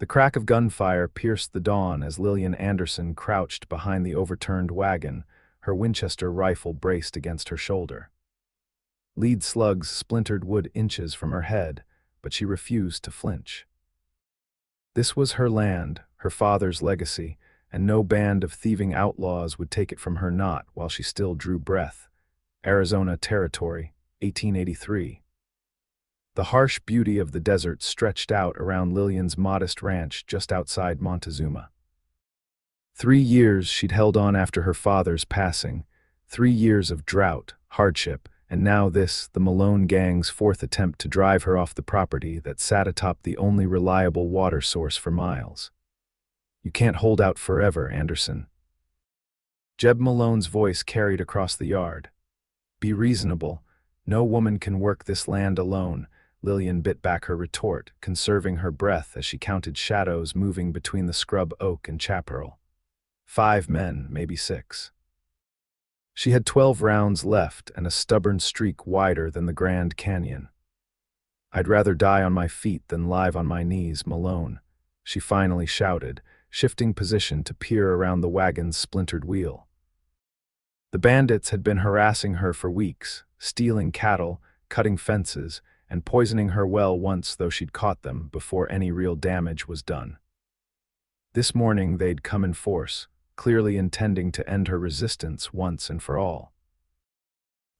The crack of gunfire pierced the dawn as Lillian Anderson crouched behind the overturned wagon, her Winchester rifle braced against her shoulder. Lead slugs splintered wood inches from her head, but she refused to flinch. This was her land, her father's legacy, and no band of thieving outlaws would take it from her, not while she still drew breath. Arizona Territory, 1883. The harsh beauty of the desert stretched out around Lillian's modest ranch just outside Montezuma. 3 years she'd held on after her father's passing, 3 years of drought, hardship, and now this, the Malone Gang's fourth attempt to drive her off the property that sat atop the only reliable water source for miles. "You can't hold out forever, Anderson." Jeb Malone's voice carried across the yard. "Be reasonable. No woman can work this land alone." Lillian bit back her retort, conserving her breath as she counted shadows moving between the scrub oak and chaparral. 5 men, maybe 6. She had 12 rounds left and a stubborn streak wider than the Grand Canyon. "I'd rather die on my feet than live on my knees, Malone," she finally shouted, shifting position to peer around the wagon's splintered wheel. The bandits had been harassing her for weeks, stealing cattle, cutting fences, and poisoning her well once, though she'd caught them before any real damage was done. This morning they'd come in force, clearly intending to end her resistance once and for all.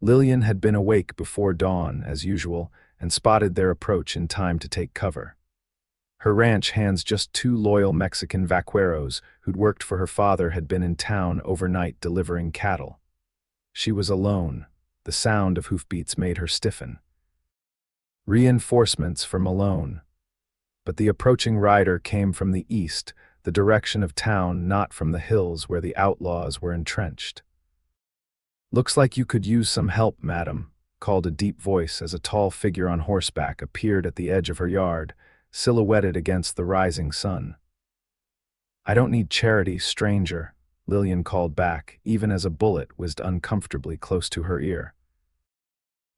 Lillian had been awake before dawn, as usual, and spotted their approach in time to take cover. Her ranch hands just 2 loyal Mexican vaqueros who'd worked for her father had been in town overnight delivering cattle. She was alone. The sound of hoofbeats made her stiffen. Reinforcements for Malone. But the approaching rider came from the east, the direction of town, not from the hills where the outlaws were entrenched. "Looks like you could use some help, madam," called a deep voice as a tall figure on horseback appeared at the edge of her yard, silhouetted against the rising sun. "I don't need charity, stranger," Lillian called back, even as a bullet whizzed uncomfortably close to her ear.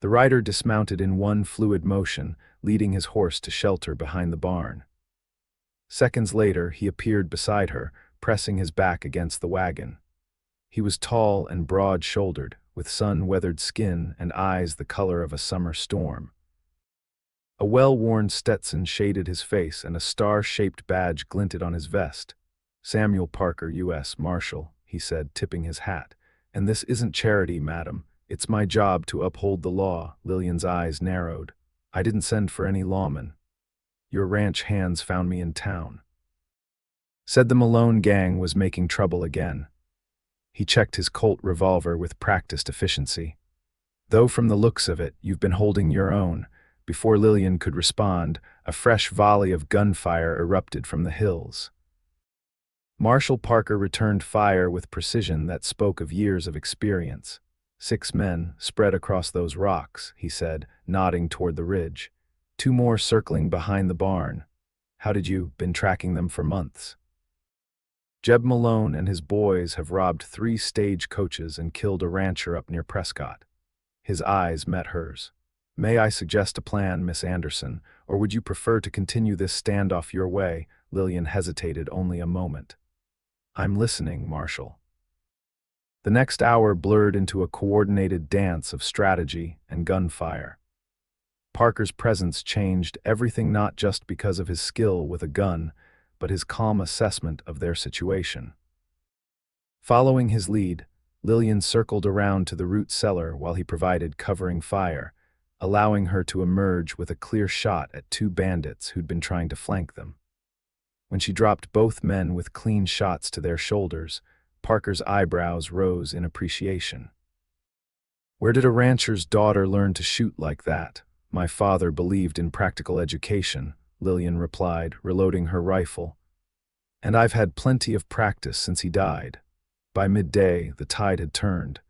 The rider dismounted in one fluid motion, leading his horse to shelter behind the barn. Seconds later, he appeared beside her, pressing his back against the wagon. He was tall and broad-shouldered, with sun-weathered skin and eyes the color of a summer storm. A well-worn Stetson shaded his face and a star-shaped badge glinted on his vest. "Samuel Parker, U.S. Marshal," he said, tipping his hat. "And this isn't charity, madam. It's my job to uphold the law." Lillian's eyes narrowed. "I didn't send for any lawman. Your ranch hands found me in town." Said the Malone Gang was making trouble again. He checked his Colt revolver with practiced efficiency. "Though from the looks of it, you've been holding your own." Before Lillian could respond, a fresh volley of gunfire erupted from the hills. Marshal Parker returned fire with precision that spoke of years of experience. 6 men spread across those rocks," he said, nodding toward the ridge. 2 more circling behind the barn. "How did you been tracking them for months?" "Jeb Malone and his boys have robbed 3 stage coaches and killed a rancher up near Prescott." His eyes met hers. "May I suggest a plan, Miss Anderson, or would you prefer to continue this standoff your way?" Lillian hesitated only a moment. "I'm listening, Marshal." The next hour blurred into a coordinated dance of strategy and gunfire. Parker's presence changed everything, not just because of his skill with a gun, but his calm assessment of their situation. Following his lead, Lillian circled around to the root cellar while he provided covering fire, allowing her to emerge with a clear shot at 2 bandits who'd been trying to flank them. When she dropped both men with clean shots to their shoulders, Parker's eyebrows rose in appreciation. "Where did a rancher's daughter learn to shoot like that? My father believed in practical education," Lillian replied, reloading her rifle. "And I've had plenty of practice since he died." By midday, the tide had turned.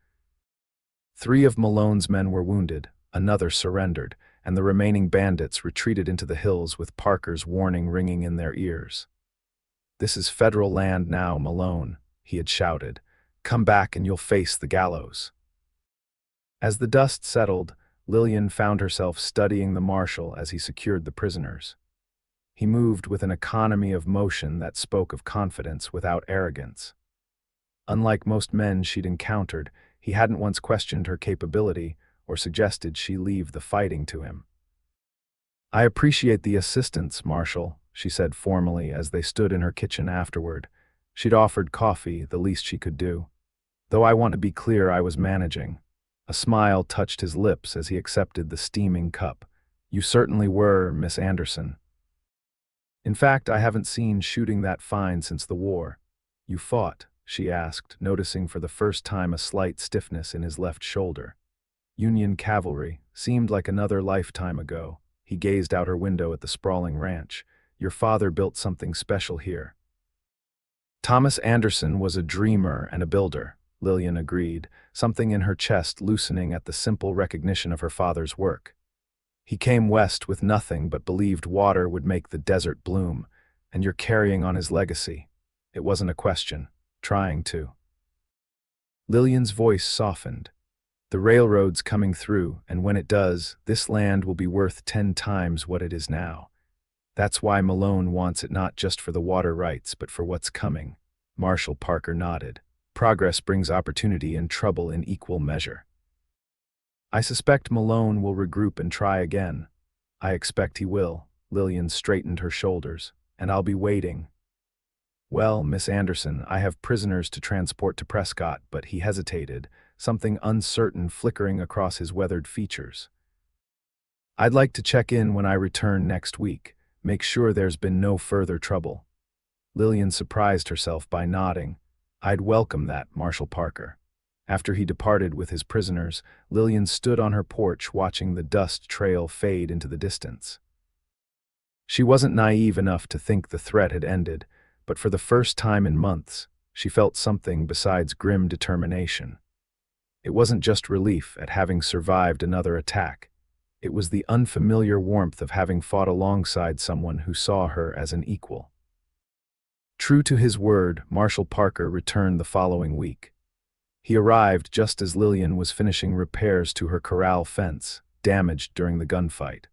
3 of Malone's men were wounded, another surrendered, and the remaining bandits retreated into the hills with Parker's warning ringing in their ears. "This is federal land now, Malone," he had shouted. "Come back and you'll face the gallows." As the dust settled, Lillian found herself studying the marshal as he secured the prisoners. He moved with an economy of motion that spoke of confidence without arrogance. Unlike most men she'd encountered, he hadn't once questioned her capability or suggested she leave the fighting to him. "I appreciate the assistance, Marshal," she said formally as they stood in her kitchen afterward. She'd offered coffee, the least she could do. "Though I want to be clear, I was managing." A smile touched his lips as he accepted the steaming cup. "You certainly were, Miss Anderson. In fact, I haven't seen shooting that fine since the war." "You fought?" she asked, noticing for the first time a slight stiffness in his left shoulder. "Union cavalry. Seemed like another lifetime ago." He gazed out her window at the sprawling ranch. "Your father built something special here." "Thomas Anderson was a dreamer and a builder," Lillian agreed, something in her chest loosening at the simple recognition of her father's work. "He came west with nothing but believed water would make the desert bloom, and you're carrying on his legacy. It wasn't a question. Trying to." Lillian's voice softened. "The railroad's coming through, and when it does, this land will be worth 10 times what it is now. That's why Malone wants it, not just for the water rights, but for what's coming." Marshal Parker nodded. "Progress brings opportunity and trouble in equal measure." "I suspect Malone will regroup and try again." "I expect he will." Lillian straightened her shoulders. "And I'll be waiting." "Well, Miss Anderson, I have prisoners to transport to Prescott," but he hesitated, something uncertain flickering across his weathered features. "I'd like to check in when I return next week, make sure there's been no further trouble." Lillian surprised herself by nodding. "I'd welcome that, Marshal Parker." After he departed with his prisoners, Lillian stood on her porch watching the dust trail fade into the distance. She wasn't naive enough to think the threat had ended, but for the first time in months, she felt something besides grim determination. It wasn't just relief at having survived another attack. It was the unfamiliar warmth of having fought alongside someone who saw her as an equal. True to his word, Marshal Parker returned the following week. He arrived just as Lillian was finishing repairs to her corral fence, damaged during the gunfight.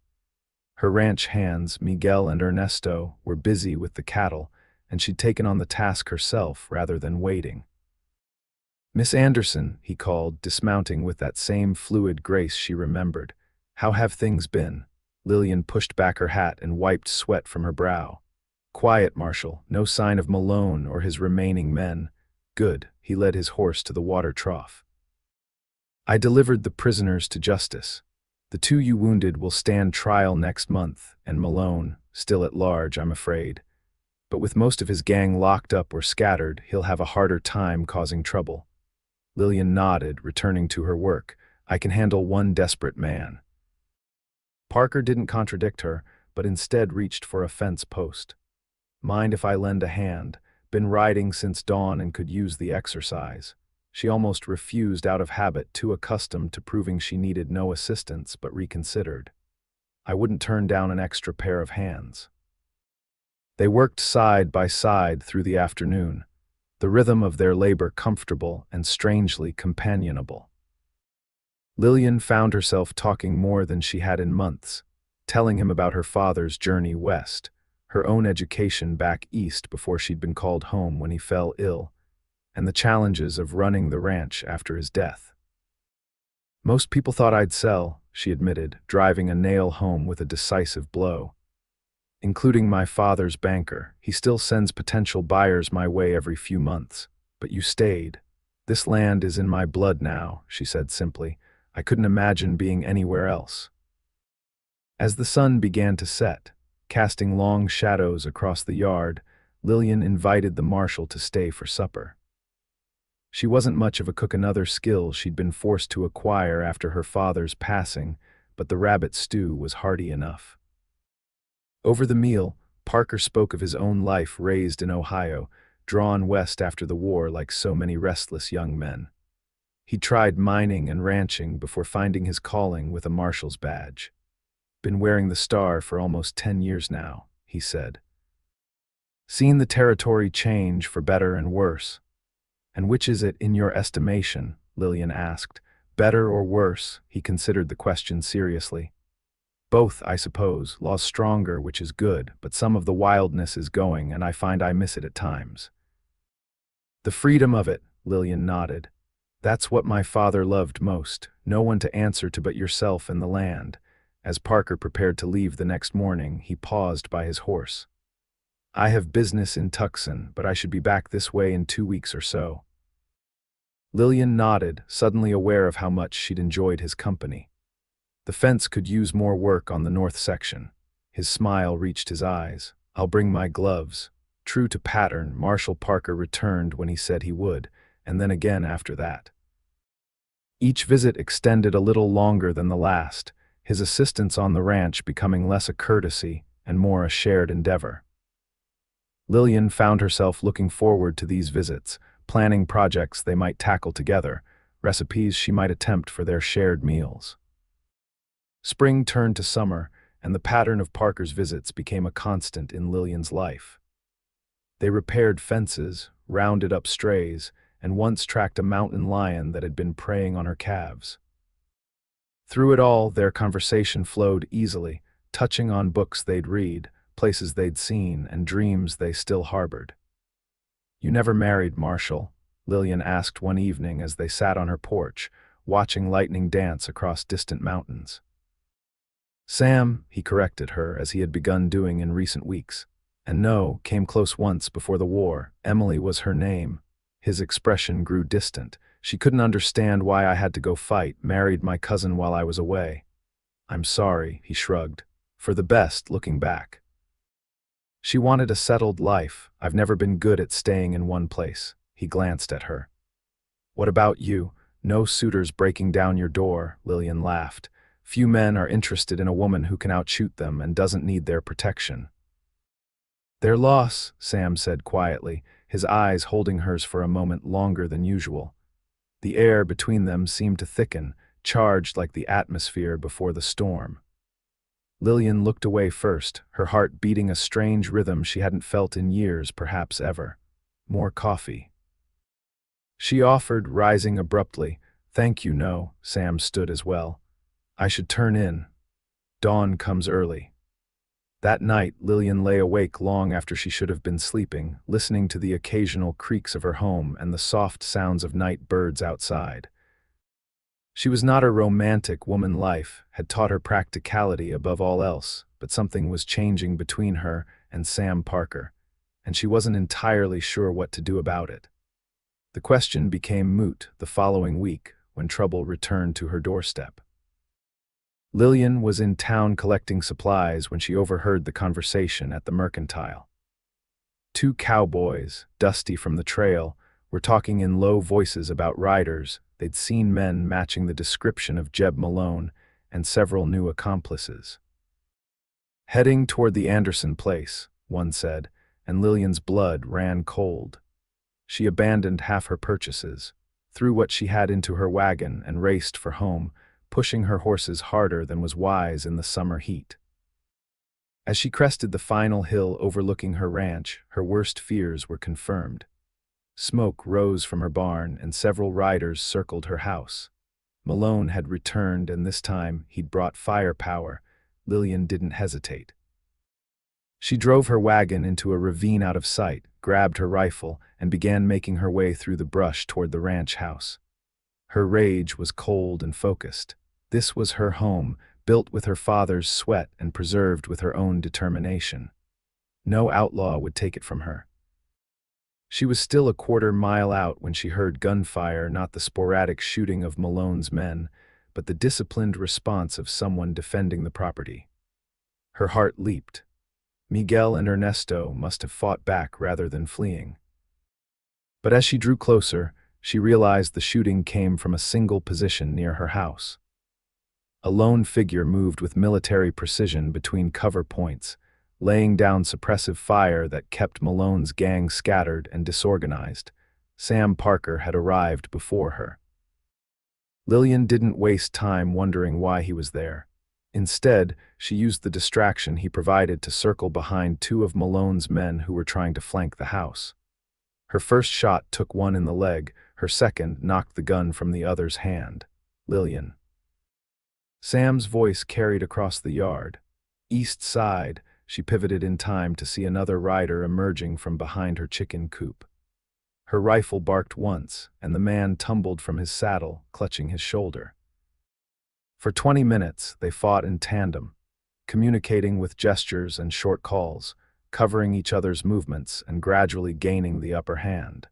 Her ranch hands, Miguel and Ernesto, were busy with the cattle, and she'd taken on the task herself rather than waiting. "Miss Anderson," he called, dismounting with that same fluid grace she remembered. "How have things been?" Lillian pushed back her hat and wiped sweat from her brow. "Quiet, Marshal. No sign of Malone or his remaining men." "Good." He led his horse to the water trough. "I delivered the prisoners to justice. The 2 you wounded will stand trial next month, and Malone, still at large, I'm afraid. But with most of his gang locked up or scattered, he'll have a harder time causing trouble." Lillian nodded, returning to her work. "I can handle one desperate man." Parker didn't contradict her, but instead reached for a fence post. "Mind if I lend a hand? Been riding since dawn and could use the exercise." She almost refused out of habit, too accustomed to proving she needed no assistance, but reconsidered. "I wouldn't turn down an extra pair of hands." They worked side by side through the afternoon, the rhythm of their labor comfortable and strangely companionable. Lillian found herself talking more than she had in months, telling him about her father's journey west, her own education back east before she'd been called home when he fell ill, and the challenges of running the ranch after his death. "Most people thought I'd sell," she admitted, driving a nail home with a decisive blow. "Including my father's banker. He still sends potential buyers my way every few months. But you stayed. This land is in my blood now," she said simply. "I couldn't imagine being anywhere else." As the sun began to set, casting long shadows across the yard, Lillian invited the marshal to stay for supper. She wasn't much of a cook, another skill she'd been forced to acquire after her father's passing, but the rabbit stew was hearty enough. Over the meal, Parker spoke of his own life raised in Ohio, drawn west after the war like so many restless young men. He'd tried mining and ranching before finding his calling with a marshal's badge. "Been wearing the star for almost 10 years now," he said. "Seen the territory change for better and worse." "And which is it in your estimation?" Lillian asked. "Better or worse?" He considered the question seriously. Both, I suppose. Law's stronger, which is good, but some of the wildness is going, and I find I miss it at times. The freedom of it, Lillian nodded. That's what my father loved most, no one to answer to but yourself and the land. As Parker prepared to leave the next morning, he paused by his horse. I have business in Tucson, but I should be back this way in 2 weeks or so. Lillian nodded, suddenly aware of how much she'd enjoyed his company. The fence could use more work on the north section. His smile reached his eyes. I'll bring my gloves. True to pattern, Marshal Parker returned when he said he would, and then again after that. Each visit extended a little longer than the last, his assistance on the ranch becoming less a courtesy and more a shared endeavor. Lillian found herself looking forward to these visits, planning projects they might tackle together, recipes she might attempt for their shared meals. Spring turned to summer, and the pattern of Parker's visits became a constant in Lillian's life. They repaired fences, rounded up strays, and once tracked a mountain lion that had been preying on her calves. Through it all, their conversation flowed easily, touching on books they'd read, places they'd seen, and dreams they still harbored. You never married, Marshal? Lillian asked one evening as they sat on her porch, watching lightning dance across distant mountains. Sam, he corrected her as he had begun doing in recent weeks. And no, came close once before the war. Emily was her name. His expression grew distant. She couldn't understand why I had to go fight, married my cousin while I was away. I'm sorry, he shrugged. For the best, looking back. She wanted a settled life. I've never been good at staying in one place. He glanced at her. What about you? No suitors breaking down your door, Lillian laughed. Few men are interested in a woman who can outshoot them and doesn't need their protection. Their loss, Sam said quietly, his eyes holding hers for a moment longer than usual. The air between them seemed to thicken, charged like the atmosphere before the storm. Lillian looked away first, her heart beating a strange rhythm she hadn't felt in years, perhaps ever. More coffee. She offered, rising abruptly. Thank you, no. Sam stood as well. I should turn in. Dawn comes early. That night, Lillian lay awake long after she should have been sleeping, listening to the occasional creaks of her home and the soft sounds of night birds outside. She was not a romantic woman. Life had taught her practicality above all else, but something was changing between her and Sam Parker, and she wasn't entirely sure what to do about it. The question became moot the following week when trouble returned to her doorstep. Lillian was in town collecting supplies when she overheard the conversation at the mercantile. Two cowboys, dusty from the trail, were talking in low voices about riders they'd seen, men matching the description of Jeb Malone and several new accomplices. Heading toward the Anderson place, one said, and Lillian's blood ran cold. She abandoned half her purchases, threw what she had into her wagon and raced for home, pushing her horses harder than was wise in the summer heat. As she crested the final hill overlooking her ranch, her worst fears were confirmed. Smoke rose from her barn and several riders circled her house. Malone had returned, and this time he'd brought firepower. Lillian didn't hesitate. She drove her wagon into a ravine out of sight, grabbed her rifle, and began making her way through the brush toward the ranch house. Her rage was cold and focused. This was her home, built with her father's sweat and preserved with her own determination. No outlaw would take it from her. She was still a quarter-mile out when she heard gunfire, not the sporadic shooting of Malone's men, but the disciplined response of someone defending the property. Her heart leaped. Miguel and Ernesto must have fought back rather than fleeing. But as she drew closer, she realized the shooting came from a single position near her house. A lone figure moved with military precision between cover points, laying down suppressive fire that kept Malone's gang scattered and disorganized. Sam Parker had arrived before her. Lillian didn't waste time wondering why he was there. Instead, she used the distraction he provided to circle behind two of Malone's men who were trying to flank the house. Her first shot took one in the leg, her second knocked the gun from the other's hand. Lillian Sam's voice carried across the yard. East side, she pivoted in time to see another rider emerging from behind her chicken coop. Her rifle barked once, and the man tumbled from his saddle, clutching his shoulder. For 20 minutes, they fought in tandem, communicating with gestures and short calls, covering each other's movements and gradually gaining the upper hand.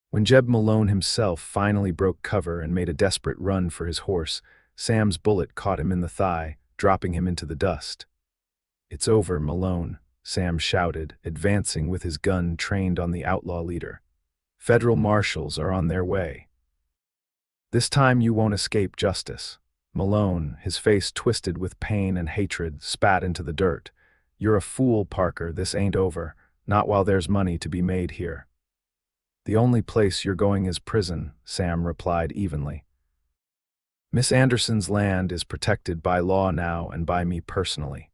When Jeb Malone himself finally broke cover and made a desperate run for his horse, Sam's bullet caught him in the thigh, dropping him into the dust. "It's over, Malone," Sam shouted, advancing with his gun trained on the outlaw leader. "Federal marshals are on their way. This time you won't escape justice." Malone, his face twisted with pain and hatred, spat into the dirt. "You're a fool, Parker. This ain't over. Not while there's money to be made here." "The only place you're going is prison," Sam replied evenly. "Miss Anderson's land is protected by law now and by me personally."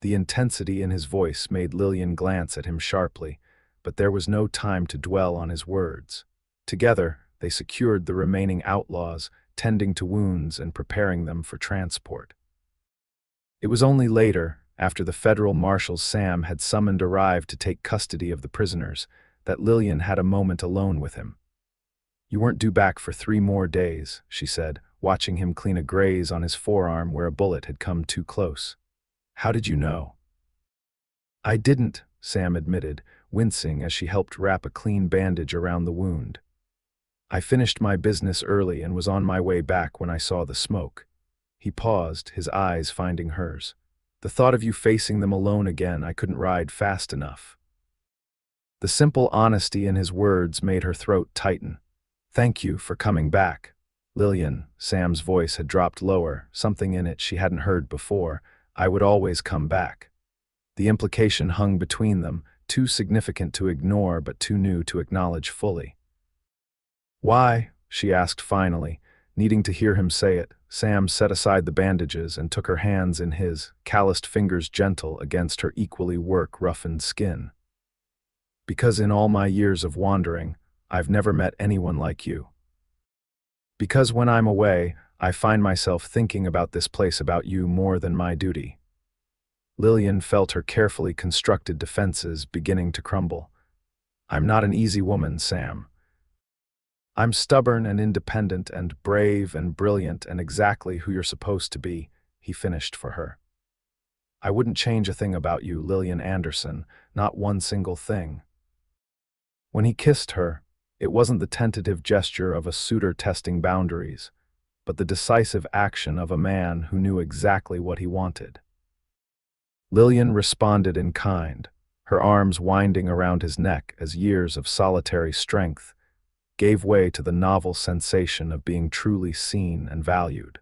The intensity in his voice made Lillian glance at him sharply, but there was no time to dwell on his words. Together, they secured the remaining outlaws, tending to wounds and preparing them for transport. It was only later, after the federal marshal Sam had summoned arrived to take custody of the prisoners, that Lillian had a moment alone with him. "You weren't due back for 3 more days," she said, watching him clean a graze on his forearm where a bullet had come too close. "How did you know?" "I didn't," Sam admitted, wincing as she helped wrap a clean bandage around the wound. "I finished my business early and was on my way back when I saw the smoke." He paused, his eyes finding hers. "The thought of you facing them alone again, I couldn't ride fast enough." The simple honesty in his words made her throat tighten. "Thank you for coming back." "Lillian," Sam's voice had dropped lower, something in it she hadn't heard before. "I would always come back." The implication hung between them, too significant to ignore but too new to acknowledge fully. "Why?" she asked finally, needing to hear him say it. Sam set aside the bandages and took her hands in his, calloused fingers gentle against her equally work-roughened skin. "Because in all my years of wandering, I've never met anyone like you. Because when I'm away, I find myself thinking about this place, about you, more than my duty." Lillian felt her carefully constructed defenses beginning to crumble. "I'm not an easy woman, Sam. I'm stubborn and independent and brave and brilliant and exactly who you're supposed to be," he finished for her. "I wouldn't change a thing about you, Lillian Anderson, not one single thing." When he kissed her, it wasn't the tentative gesture of a suitor testing boundaries, but the decisive action of a man who knew exactly what he wanted. Lillian responded in kind, her arms winding around his neck as years of solitary strength gave way to the novel sensation of being truly seen and valued.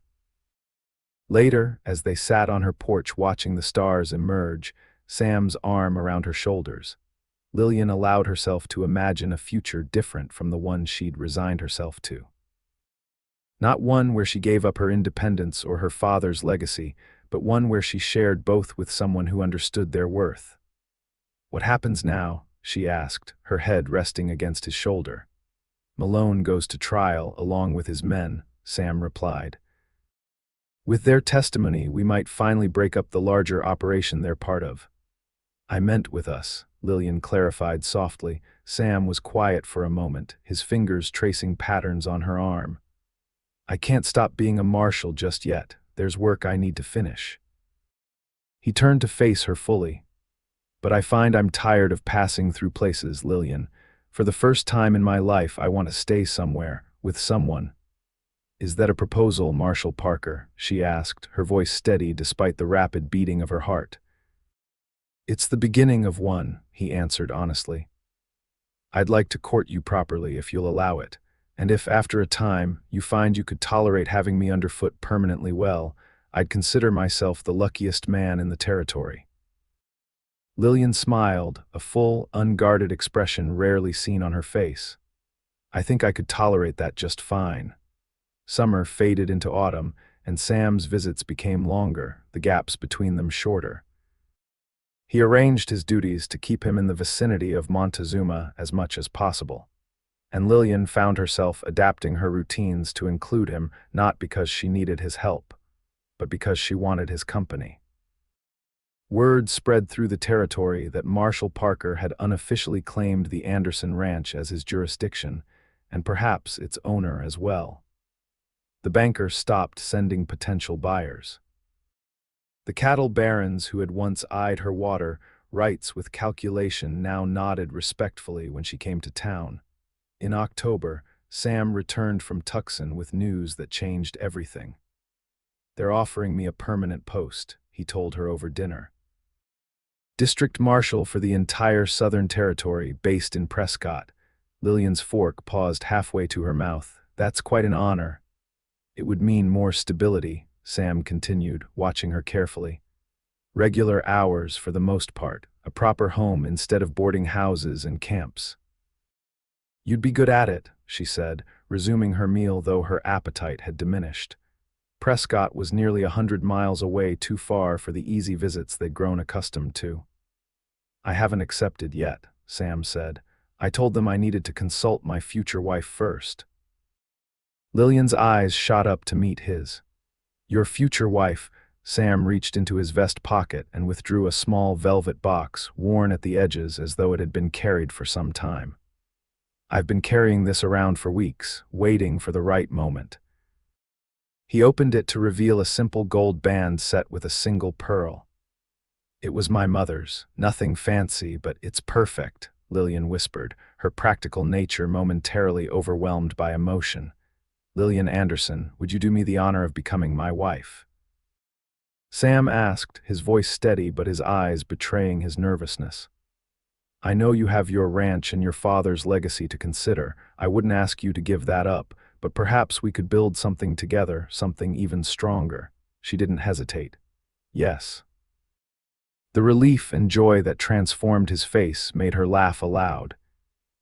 Later, as they sat on her porch watching the stars emerge, Sam's arm around her shoulders, Lillian allowed herself to imagine a future different from the one she'd resigned herself to. Not one where she gave up her independence or her father's legacy, but one where she shared both with someone who understood their worth. "What happens now?" she asked, her head resting against his shoulder. "Malone goes to trial along with his men," Sam replied. "With their testimony, we might finally break up the larger operation they're part of." "I meant with us," Lillian clarified softly. Sam was quiet for a moment, his fingers tracing patterns on her arm. "I can't stop being a marshal just yet. There's work I need to finish." He turned to face her fully. "But I find I'm tired of passing through places, Lillian. For the first time in my life, I want to stay somewhere, with someone." "Is that a proposal, Marshal Parker?" she asked, her voice steady despite the rapid beating of her heart. "It's the beginning of one," he answered honestly. "I'd like to court you properly if you'll allow it, and if, after a time, you find you could tolerate having me underfoot permanently, well, I'd consider myself the luckiest man in the territory." Lillian smiled, a full, unguarded expression rarely seen on her face. "I think I could tolerate that just fine." Summer faded into autumn, and Sam's visits became longer, the gaps between them shorter. He arranged his duties to keep him in the vicinity of Montezuma as much as possible. And Lillian found herself adapting her routines to include him, not because she needed his help, but because she wanted his company. Word spread through the territory that Marshal Parker had unofficially claimed the Anderson Ranch as his jurisdiction, and perhaps its owner as well. The banker stopped sending potential buyers. The cattle barons who had once eyed her water rights with calculation now nodded respectfully when she came to town. In October, Sam returned from Tucson with news that changed everything. "They're offering me a permanent post," he told her over dinner. District Marshal for the entire Southern Territory, based in Prescott. Lillian's fork paused halfway to her mouth. "That's quite an honor." "It would mean more stability," Sam continued, watching her carefully. "Regular hours for the most part, a proper home instead of boarding houses and camps." "You'd be good at it," she said, resuming her meal though her appetite had diminished. Prescott was nearly 100 miles away, too far for the easy visits they'd grown accustomed to. "I haven't accepted yet," Sam said. "I told them I needed to consult my future wife first." Lillian's eyes shot up to meet his. "Your future wife." Sam reached into his vest pocket and withdrew a small velvet box, worn at the edges as though it had been carried for some time. "I've been carrying this around for weeks, waiting for the right moment." He opened it to reveal a simple gold band set with a single pearl. "It was my mother's, nothing fancy, but it's perfect," Lillian whispered, her practical nature momentarily overwhelmed by emotion. "Lillian Anderson, would you do me the honor of becoming my wife?" Sam asked, his voice steady but his eyes betraying his nervousness. "I know you have your ranch and your father's legacy to consider. I wouldn't ask you to give that up, but perhaps we could build something together, something even stronger." She didn't hesitate. "Yes." The relief and joy that transformed his face made her laugh aloud.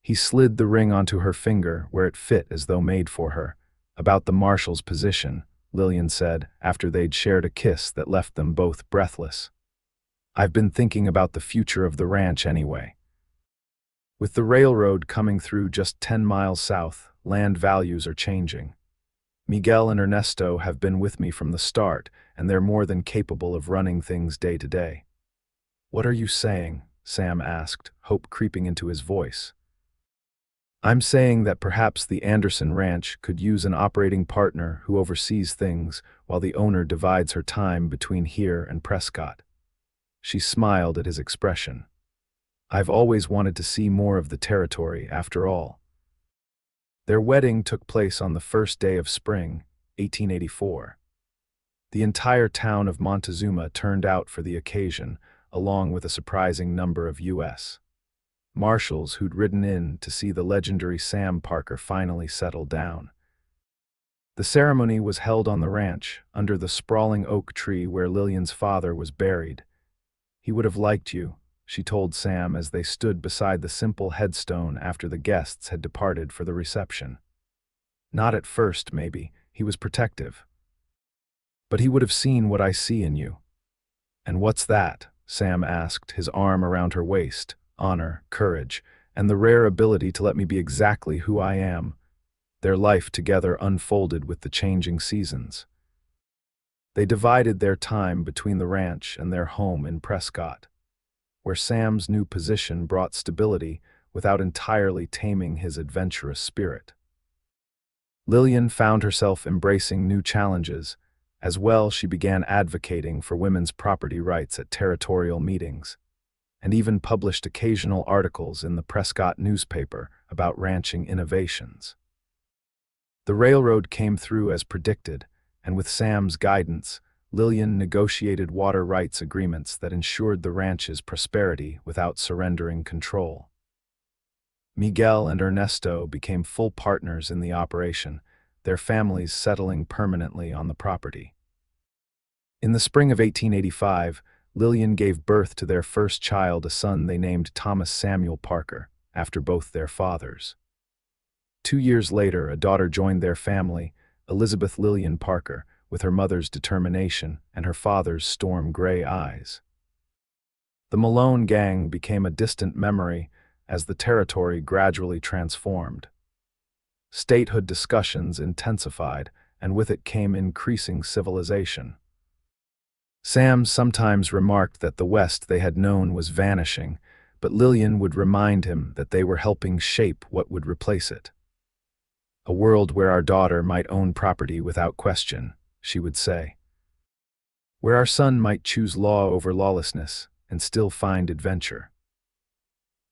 He slid the ring onto her finger where it fit as though made for her. "About the marshal's position," Lillian said, after they'd shared a kiss that left them both breathless. "I've been thinking about the future of the ranch anyway. With the railroad coming through just 10 miles south, land values are changing. Miguel and Ernesto have been with me from the start, and they're more than capable of running things day to day." "What are you saying?" Sam asked, hope creeping into his voice. "I'm saying that perhaps the Anderson Ranch could use an operating partner who oversees things while the owner divides her time between here and Prescott." She smiled at his expression. "I've always wanted to see more of the territory, after all." Their wedding took place on the first day of spring, 1884. The entire town of Montezuma turned out for the occasion, along with a surprising number of U.S. Marshals who'd ridden in to see the legendary Sam Parker finally settle down. The ceremony was held on the ranch, under the sprawling oak tree where Lillian's father was buried. "He would have liked you," she told Sam as they stood beside the simple headstone after the guests had departed for the reception. "Not at first, maybe. He was protective. But he would have seen what I see in you." "And what's that?" Sam asked, his arm around her waist. "Honor, courage, and the rare ability to let me be exactly who I am." Their life together unfolded with the changing seasons. They divided their time between the ranch and their home in Prescott, where Sam's new position brought stability without entirely taming his adventurous spirit. Lillian found herself embracing new challenges. As well, she began advocating for women's property rights at territorial meetings, and even published occasional articles in the Prescott newspaper about ranching innovations. The railroad came through as predicted, and with Sam's guidance, Lillian negotiated water rights agreements that ensured the ranch's prosperity without surrendering control. Miguel and Ernesto became full partners in the operation, their families settling permanently on the property. In the spring of 1885, Lillian gave birth to their first child, a son they named Thomas Samuel Parker, after both their fathers. 2 years later, a daughter joined their family, Elizabeth Lillian Parker, with her mother's determination and her father's storm-gray eyes. The Malone Gang became a distant memory as the territory gradually transformed. Statehood discussions intensified, and with it came increasing civilization. Sam sometimes remarked that the West they had known was vanishing, but Lillian would remind him that they were helping shape what would replace it. A world where our daughter might own property without question, she would say. Where our son might choose law over lawlessness and still find adventure.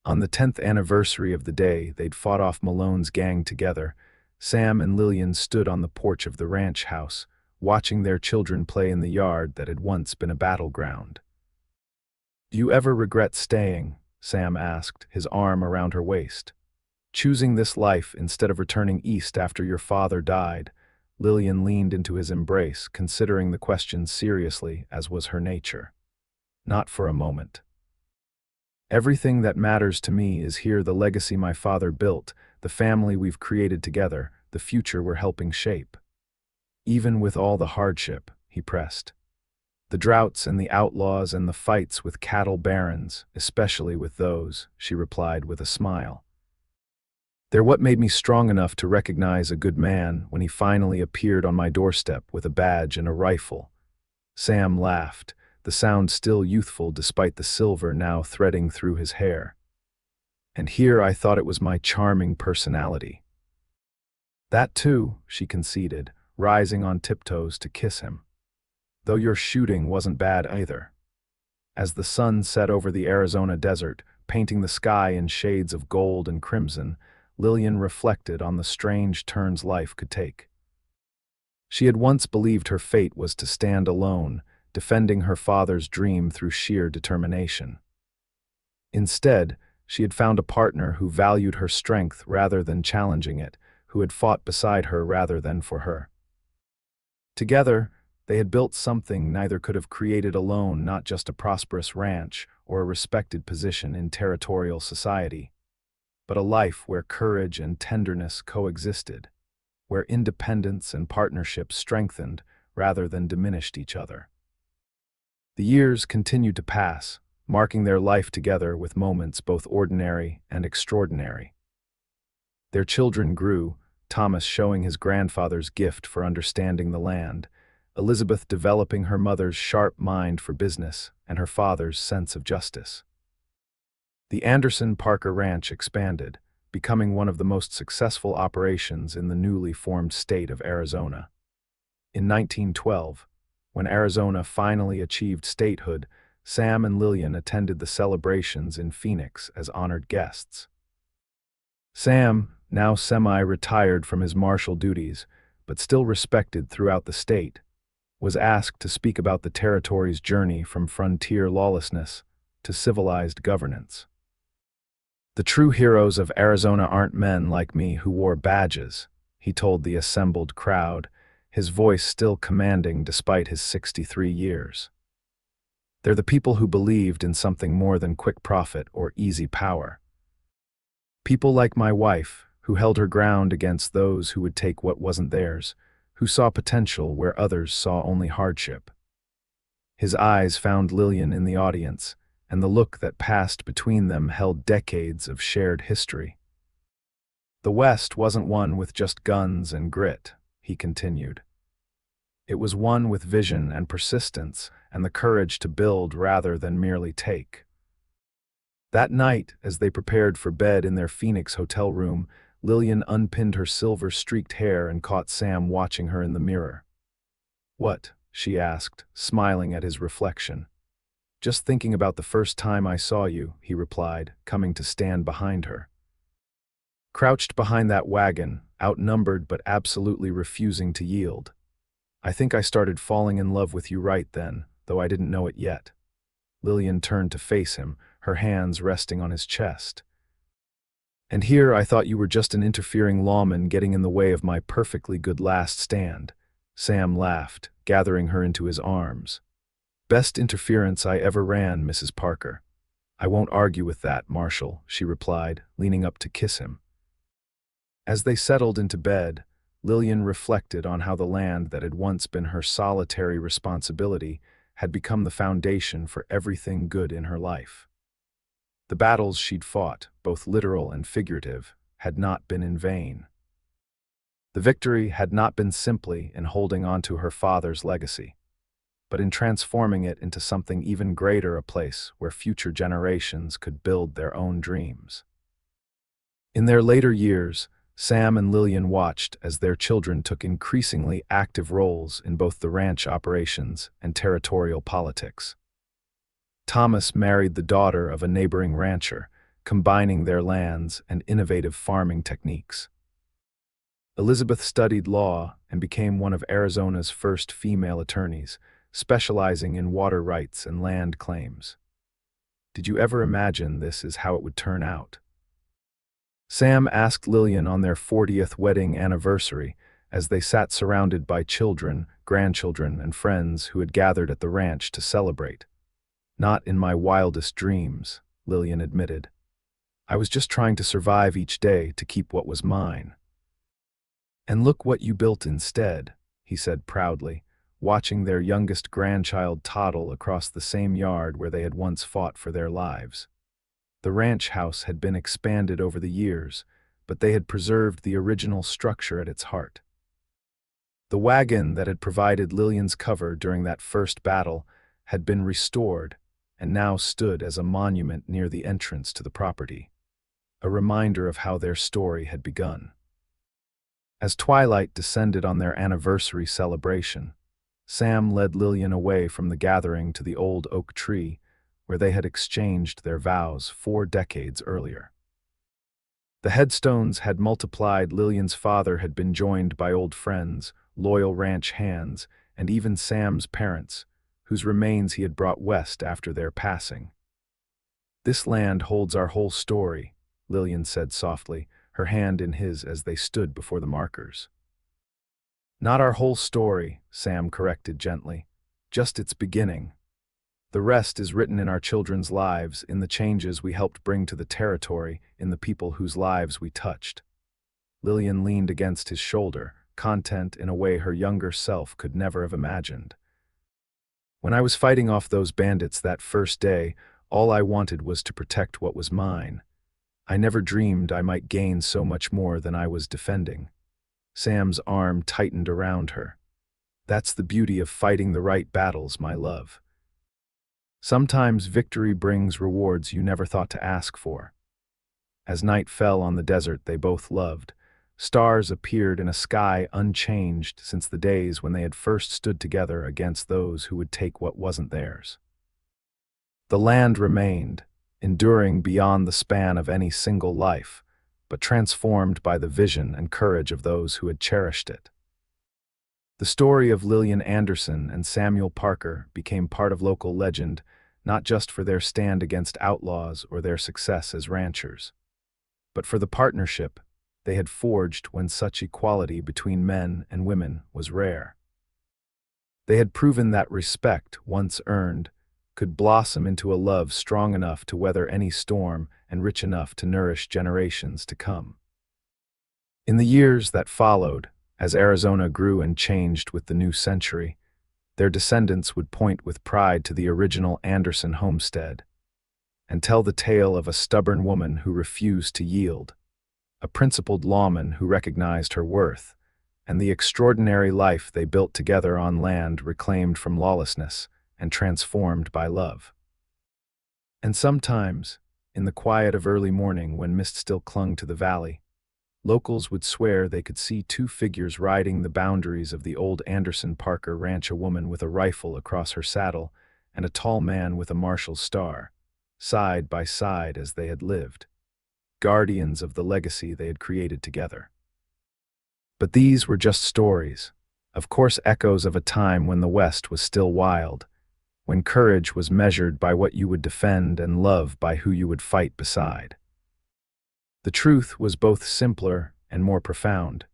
On the 10th anniversary of the day they'd fought off Malone's gang together, Sam and Lillian stood on the porch of the ranch house, watching their children play in the yard that had once been a battleground. "Do you ever regret staying?" Sam asked, his arm around her waist. "Choosing this life instead of returning east after your father died?" Lillian leaned into his embrace, considering the question seriously, as was her nature. "Not for a moment. Everything that matters to me is here: the legacy my father built, the family we've created together, the future we're helping shape. Even with all the hardship," he pressed. "The droughts and the outlaws and the fights with cattle barons, especially with those," she replied with a smile. "They're what made me strong enough to recognize a good man when he finally appeared on my doorstep with a badge and a rifle." Sam laughed, the sound still youthful despite the silver now threading through his hair. "And here I thought it was my charming personality." "That too," she conceded, rising on tiptoes to kiss him. "Though your shooting wasn't bad either." As the sun set over the Arizona desert, painting the sky in shades of gold and crimson, Lillian reflected on the strange turns life could take. She had once believed her fate was to stand alone, defending her father's dream through sheer determination. Instead, she had found a partner who valued her strength rather than challenging it, who had fought beside her rather than for her. Together, they had built something neither could have created alone: not just a prosperous ranch or a respected position in territorial society, but a life where courage and tenderness coexisted, where independence and partnership strengthened rather than diminished each other. The years continued to pass, marking their life together with moments both ordinary and extraordinary. Their children grew, Thomas showing his grandfather's gift for understanding the land, Elizabeth developing her mother's sharp mind for business and her father's sense of justice. The Anderson Parker Ranch expanded, becoming one of the most successful operations in the newly formed state of Arizona. In 1912, when Arizona finally achieved statehood, Sam and Lillian attended the celebrations in Phoenix as honored guests. Sam, now semi-retired from his marshal duties, but still respected throughout the state, was asked to speak about the territory's journey from frontier lawlessness to civilized governance. "The true heroes of Arizona aren't men like me who wore badges," he told the assembled crowd, his voice still commanding despite his 63 years. "They're the people who believed in something more than quick profit or easy power. People like my wife, who held her ground against those who would take what wasn't theirs, who saw potential where others saw only hardship." His eyes found Lillian in the audience, and the look that passed between them held decades of shared history. "The West wasn't one with just guns and grit," he continued. "It was one with vision and persistence and the courage to build rather than merely take." That night, as they prepared for bed in their Phoenix hotel room, Lillian unpinned her silver-streaked hair and caught Sam watching her in the mirror. "What?" she asked, smiling at his reflection. "Just thinking about the first time I saw you," he replied, coming to stand behind her. "Crouched behind that wagon, outnumbered but absolutely refusing to yield. I think I started falling in love with you right then, though I didn't know it yet." Lillian turned to face him, her hands resting on his chest. "And here I thought you were just an interfering lawman getting in the way of my perfectly good last stand." Sam laughed, gathering her into his arms. "Best interference I ever ran, Mrs. Parker." "I won't argue with that, Marshal," she replied, leaning up to kiss him. As they settled into bed, Lillian reflected on how the land that had once been her solitary responsibility had become the foundation for everything good in her life. The battles she'd fought, both literal and figurative, had not been in vain. The victory had not been simply in holding on to her father's legacy, but in transforming it into something even greater, a place where future generations could build their own dreams. In their later years, Sam and Lillian watched as their children took increasingly active roles in both the ranch operations and territorial politics. Thomas married the daughter of a neighboring rancher, combining their lands and innovative farming techniques. Elizabeth studied law and became one of Arizona's first female attorneys, specializing in water rights and land claims. Did you ever imagine this is how it would turn out? Sam asked Lillian on their 40th wedding anniversary as they sat surrounded by children, grandchildren, and friends who had gathered at the ranch to celebrate. "Not in my wildest dreams," Lillian admitted. "I was just trying to survive each day to keep what was mine." "And look what you built instead," he said proudly, watching their youngest grandchild toddle across the same yard where they had once fought for their lives. The ranch house had been expanded over the years, but they had preserved the original structure at its heart. The wagon that had provided Lillian's cover during that first battle had been restored and now stood as a monument near the entrance to the property, a reminder of how their story had begun. As twilight descended on their anniversary celebration, Sam led Lillian away from the gathering to the old oak tree where they had exchanged their vows 4 decades earlier. The headstones had multiplied. Lillian's father had been joined by old friends, loyal ranch hands, and even Sam's parents, whose remains he had brought west after their passing. "This land holds our whole story," Lillian said softly, her hand in his as they stood before the markers. "Not our whole story," Sam corrected gently, "just its beginning. The rest is written in our children's lives, in the changes we helped bring to the territory, in the people whose lives we touched." Lillian leaned against his shoulder, content in a way her younger self could never have imagined. "When I was fighting off those bandits that first day, all I wanted was to protect what was mine. I never dreamed I might gain so much more than I was defending." Sam's arm tightened around her. "That's the beauty of fighting the right battles, my love. Sometimes victory brings rewards you never thought to ask for." As night fell on the desert they both loved, stars appeared in a sky unchanged since the days when they had first stood together against those who would take what wasn't theirs. The land remained, enduring beyond the span of any single life, but transformed by the vision and courage of those who had cherished it. The story of Lillian Anderson and Samuel Parker became part of local legend, not just for their stand against outlaws or their success as ranchers, but for the partnership they had forged when such equality between men and women was rare. They had proven that respect, once earned, could blossom into a love strong enough to weather any storm and rich enough to nourish generations to come. In the years that followed, as Arizona grew and changed with the new century, their descendants would point with pride to the original Anderson homestead and tell the tale of a stubborn woman who refused to yield, a principled lawman who recognized her worth, and the extraordinary life they built together on land reclaimed from lawlessness and transformed by love. And sometimes, in the quiet of early morning when mist still clung to the valley, locals would swear they could see 2 figures riding the boundaries of the old Anderson Parker ranch, a woman with a rifle across her saddle and a tall man with a marshal's star, side by side as they had lived, guardians of the legacy they had created together. But these were just stories, of course echoes of a time when the West was still wild, when courage was measured by what you would defend and love by who you would fight beside. The truth was both simpler and more profound.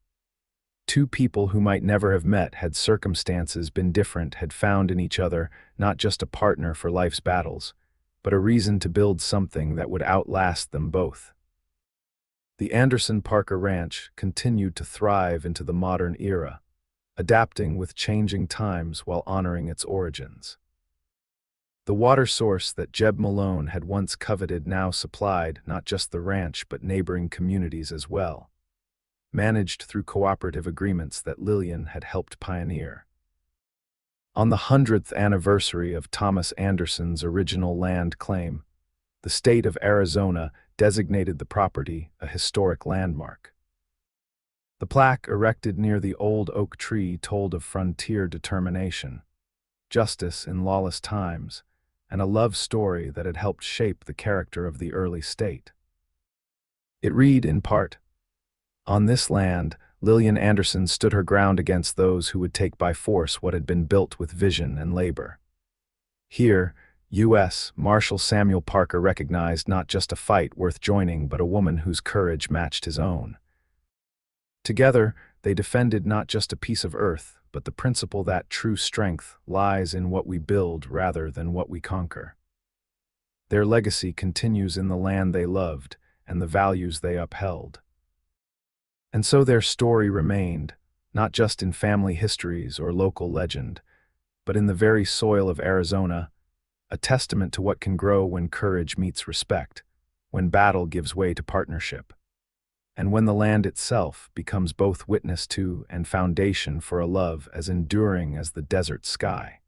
2 people who might never have met had circumstances been different had found in each other not just a partner for life's battles, but a reason to build something that would outlast them both. The Anderson Parker Ranch continued to thrive into the modern era, adapting with changing times while honoring its origins. The water source that Jeb Malone had once coveted now supplied not just the ranch but neighboring communities as well. managed through cooperative agreements that Lillian had helped pioneer. On the 100th anniversary of Thomas Anderson's original land claim, the state of Arizona designated the property a historic landmark. The plaque erected near the old oak tree told of frontier determination, justice in lawless times, and a love story that had helped shape the character of the early state. It read, in part, "On this land, Lillian Anderson stood her ground against those who would take by force what had been built with vision and labor. Here, U.S. Marshal Samuel Parker recognized not just a fight worth joining, but a woman whose courage matched his own. Together, they defended not just a piece of earth, but the principle that true strength lies in what we build rather than what we conquer. Their legacy continues in the land they loved and the values they upheld. And so their story remained, not just in family histories or local legend, but in the very soil of Arizona, a testament to what can grow when courage meets respect, when battle gives way to partnership, and when the land itself becomes both witness to and foundation for a love as enduring as the desert sky.